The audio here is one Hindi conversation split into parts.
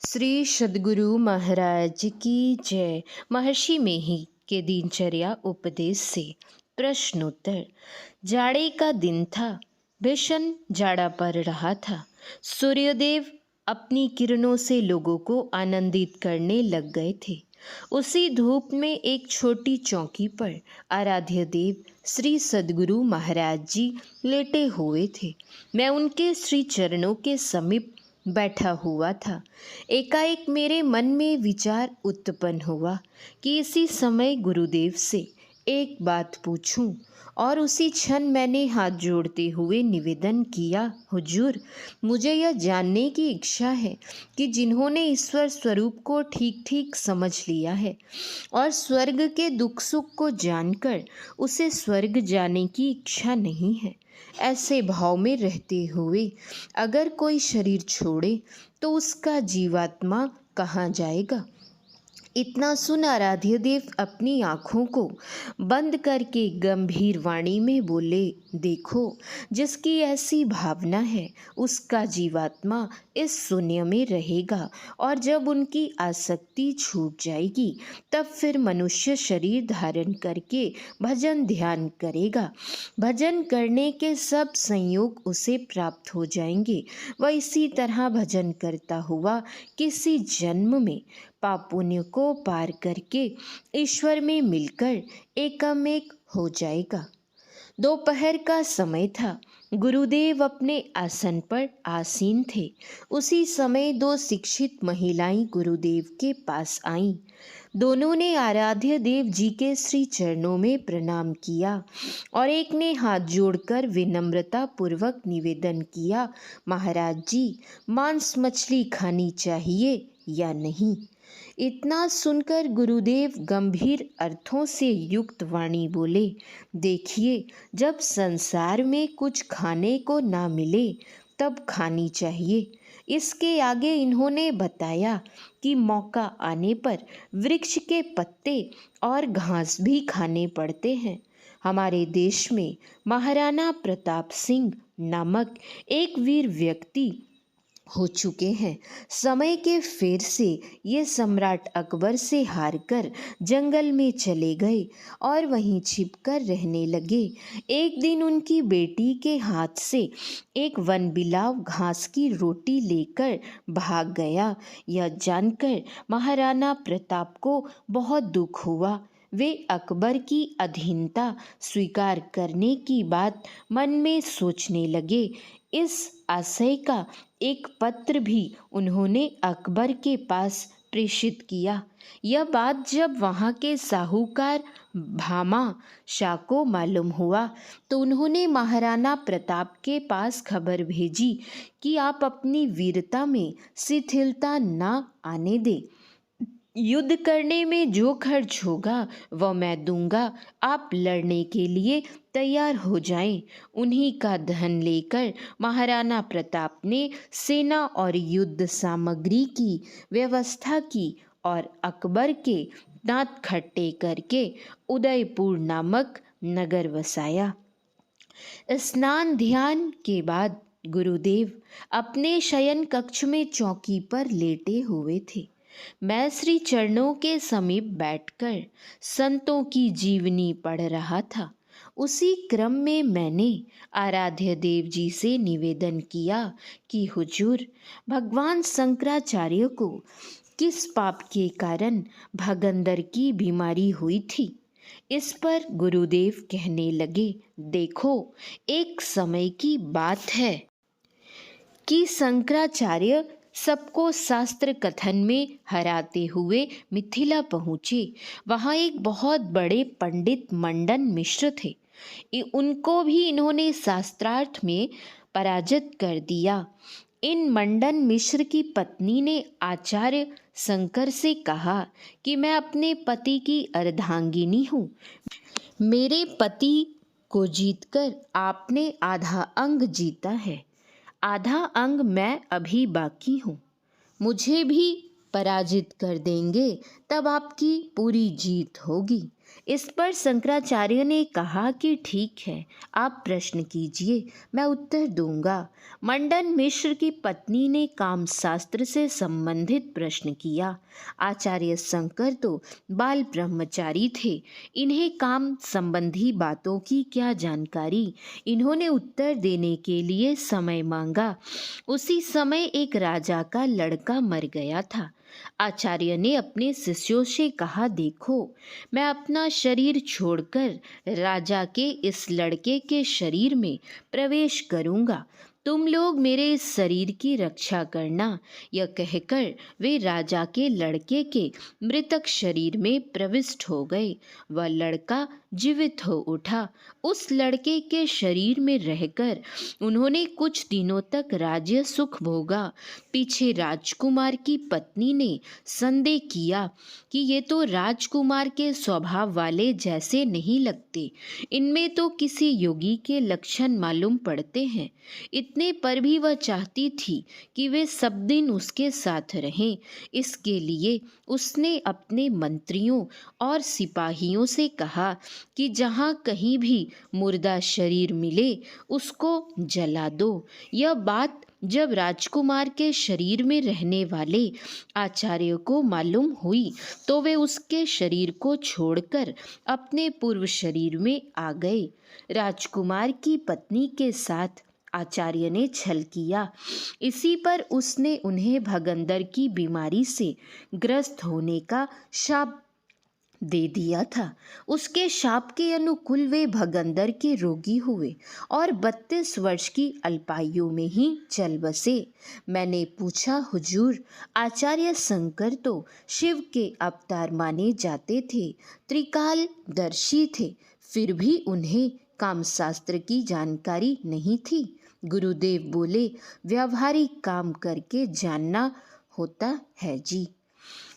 श्री सद्गुरु महाराज की जय। महर्षि मेही के दिनचर्या उपदेश से प्रश्नोत्तर। जाड़े का दिन था। भीषण जाड़ा पड़ रहा था। सूर्यदेव अपनी किरणों से लोगों को आनंदित करने लग गए थे। उसी धूप में एक छोटी चौकी पर आराध्य देव श्री सद्गुरु महाराज जी लेटे हुए थे। मैं उनके श्री चरणों के समीप बैठा हुआ था। एकाएक मेरे मन में विचार उत्पन्न हुआ कि इसी समय गुरुदेव से एक बात पूछूं, और उसी क्षण मैंने हाथ जोड़ते हुए निवेदन किया, हुजूर, मुझे यह जानने की इच्छा है कि जिन्होंने ईश्वर स्वरूप को ठीक ठीक समझ लिया है और स्वर्ग के दुख सुख को जानकर उसे स्वर्ग जाने की इच्छा नहीं है, ऐसे भाव में रहते हुए अगर कोई शरीर छोड़े तो उसका जीवात्मा कहाँ जाएगा। इतना सुन आराध्य देव अपनी आँखों को बंद करके गंभीर वाणी में बोले, देखो, जिसकी ऐसी भावना है उसका जीवात्मा इस शून्य में रहेगा, और जब उनकी आसक्ति छूट जाएगी तब फिर मनुष्य शरीर धारण करके भजन ध्यान करेगा। भजन करने के सब संयोग उसे प्राप्त हो जाएंगे। वह इसी तरह भजन करता हुआ किसी जन्म में पाप पुण्य को पार करके ईश्वर में मिलकर एकमेक हो जाएगा। दोपहर का समय था। गुरुदेव अपने आसन पर आसीन थे। उसी समय दो शिक्षित महिलाएं गुरुदेव के पास आईं। दोनों ने आराध्य देव जी के श्री चरणों में प्रणाम किया और एक ने हाथ जोड़कर विनम्रता पूर्वक निवेदन किया, महाराज जी, मांस मछली खानी चाहिए या नहीं। इतना सुनकर गुरुदेव गंभीर अर्थों से युक्त वाणी बोले, देखिए, जब संसार में कुछ खाने को ना मिले तब खानी चाहिए। इसके आगे इन्होंने बताया कि मौका आने पर वृक्ष के पत्ते और घास भी खाने पड़ते हैं। हमारे देश में महाराणा प्रताप सिंह नामक एक वीर व्यक्ति हो चुके हैं। समय के फेर से ये सम्राट अकबर से हारकर जंगल में चले गए और वहीं छिपकर रहने लगे। एक दिन उनकी बेटी के हाथ से एक वनबिलाव घास की रोटी लेकर भाग गया। यह जानकर महाराणा प्रताप को बहुत दुख हुआ। वे अकबर की अधीनता स्वीकार करने की बात मन में सोचने लगे। इस आशय का एक पत्र भी उन्होंने अकबर के पास प्रेषित किया। यह बात जब वहाँ के साहूकार भामा शाह को मालूम हुआ तो उन्होंने महाराणा प्रताप के पास खबर भेजी कि आप अपनी वीरता में शिथिलता ना आने दें। युद्ध करने में जो खर्च होगा वह मैं दूंगा। आप लड़ने के लिए तैयार हो जाएं। उन्हीं का धन लेकर महाराणा प्रताप ने सेना और युद्ध सामग्री की व्यवस्था की और अकबर के दांत खट्टे करके उदयपुर नामक नगर बसाया। स्नान ध्यान के बाद गुरुदेव अपने शयन कक्ष में चौकी पर लेटे हुए थे। मैं श्री चरणों के समीप बैठकर संतों की जीवनी पढ़ रहा था। उसी क्रम में मैंने आराध्य देव जी से निवेदन किया कि हुजूर, भगवान शंकराचार्य को किस पाप के कारण भगंदर की बीमारी हुई थी। इस पर गुरुदेव कहने लगे, देखो, एक समय की बात है कि शंकराचार्य सबको शास्त्र कथन में हराते हुए मिथिला पहुँचे। वहाँ एक बहुत बड़े पंडित मंडन मिश्र थे। उनको भी इन्होंने शास्त्रार्थ में पराजित कर दिया। इन मंडन मिश्र की पत्नी ने आचार्य शंकर से कहा कि मैं अपने पति की अर्धांगिनी हूँ। मेरे पति को जीतकर आपने आधा अंग जीता है, आधा अंग मैं अभी बाकी हूँ। मुझे भी पराजित कर देंगे तब आपकी पूरी जीत होगी। इस पर शंकराचार्य ने कहा कि ठीक है, आप प्रश्न कीजिए, मैं उत्तर दूंगा। मंडन मिश्र की पत्नी ने काम शास्त्र से संबंधित प्रश्न किया। आचार्य शंकर तो बाल ब्रह्मचारी थे, इन्हें काम संबंधी बातों की क्या जानकारी। इन्होंने उत्तर देने के लिए समय मांगा। उसी समय एक राजा का लड़का मर गया था। आचार्य ने अपने शिष्यों से कहा, देखो, मैं अपना शरीर छोड़कर राजा के इस लड़के के शरीर में प्रवेश करूंगा, तुम लोग मेरे इस शरीर की रक्षा करना। यह कहकर वे राजा के लड़के के मृतक शरीर में प्रविष्ट हो गए। वह लड़का जीवित हो उठा। उस लड़के के शरीर में रहकर उन्होंने कुछ दिनों तक राज्य सुख भोगा। पीछे राजकुमार की पत्नी ने संदेह किया कि ये तो राजकुमार के स्वभाव वाले जैसे नहीं लगते, इनमें तो किसी योगी के लक्षण मालूम पड़ते हैं। इतने पर भी वह चाहती थी कि वे सब दिन उसके साथ रहें। इसके लिए उसने अपने मंत्रियों और सिपाहियों से कहा कि जहाँ कहीं भी मुर्दा शरीर मिले उसको जला दो। यह बात जब राजकुमार के शरीर में रहने वाले आचार्य को मालूम हुई तो वे उसके शरीर को छोड़कर अपने पूर्व शरीर में आ गए। राजकुमार की पत्नी के साथ आचार्य ने छल किया। इसी पर उसने उन्हें भगंदर की बीमारी से ग्रस्त होने का शाप दे दिया था। उसके शाप के अनुकूल वे भगंदर के रोगी हुए और 32 वर्ष की अल्पायु में ही चल बसे। मैंने पूछा, हुजूर, आचार्य शंकर तो शिव के अवतार माने जाते थे, त्रिकालदर्शी थे, फिर भी उन्हें कामशास्त्र की जानकारी नहीं थी। गुरुदेव बोले, व्यावहारिक काम करके जानना होता है जी।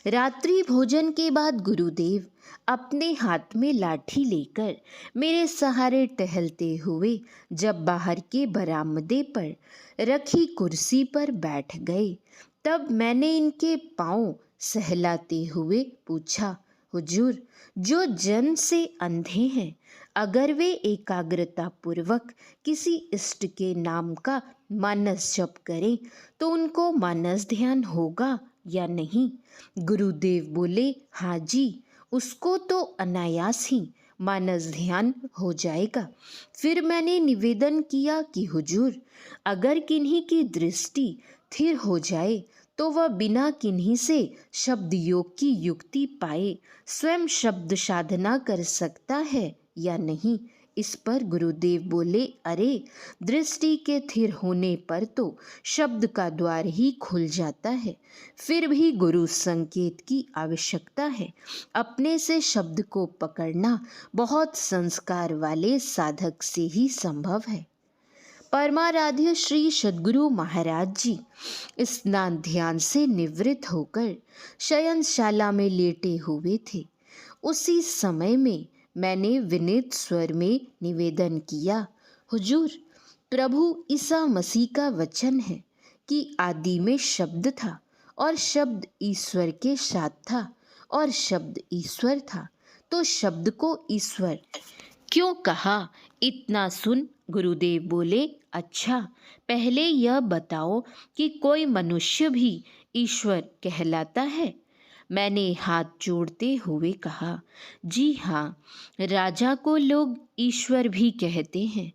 रात्रि भोजन के बाद गुरुदेव अपने हाथ में लाठी लेकर मेरे सहारे टहलते हुए जब बाहर के बरामदे पर रखी कुर्सी पर बैठ गए, तब मैंने इनके पांव सहलाते हुए पूछा, हुजूर, जो जन्म से अंधे हैं, अगर वे एकाग्रता पूर्वक किसी इष्ट के नाम का मानस जप करें तो उनको मानस ध्यान होगा या नहीं? गुरुदेव बोले, हाँ जी, उसको तो अनायास ही मानस ध्यान हो जाएगा। फिर मैंने निवेदन किया कि हुजूर, अगर किन्हीं की दृष्टि स्थिर हो जाए तो वह बिना किन्हीं से शब्द योग की युक्ति पाए स्वयं शब्द साधना कर सकता है या नहीं? इस पर गुरुदेव बोले, अरे, दृष्टि के स्थिर होने पर तो शब्द का द्वार ही खुल जाता है, फिर भी गुरु संकेत की आवश्यकता है। अपने से शब्द को पकड़ना बहुत संस्कार वाले साधक से ही संभव है। परमाराध्य श्री सद्गुरु महाराज जी स्नान ध्यान से निवृत्त होकर शयनशाला में लेटे हुए थे। उसी समय में मैंने विनीत स्वर में निवेदन किया, हुजूर, प्रभु ईसा मसीह का वचन है कि आदि में शब्द था और शब्द ईश्वर के साथ था और शब्द ईश्वर था, तो शब्द को ईश्वर क्यों कहा? इतना सुन गुरुदेव बोले, अच्छा, पहले यह बताओ कि कोई मनुष्य भी ईश्वर कहलाता है? मैंने हाथ जोड़ते हुए कहा, जी हाँ, राजा को लोग ईश्वर भी कहते हैं।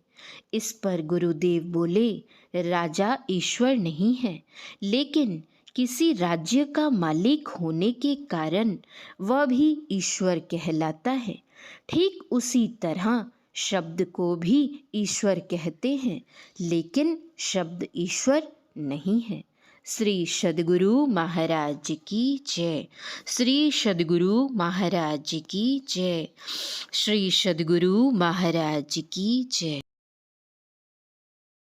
इस पर गुरुदेव बोले, राजा ईश्वर नहीं है, लेकिन किसी राज्य का मालिक होने के कारण वह भी ईश्वर कहलाता है। ठीक उसी तरह शब्द को भी ईश्वर कहते हैं, लेकिन शब्द ईश्वर नहीं है। श्री सद्गुरु महाराज की जय। श्री सद्गुरु महाराज की जय। श्री सद्गुरु महाराज की जय।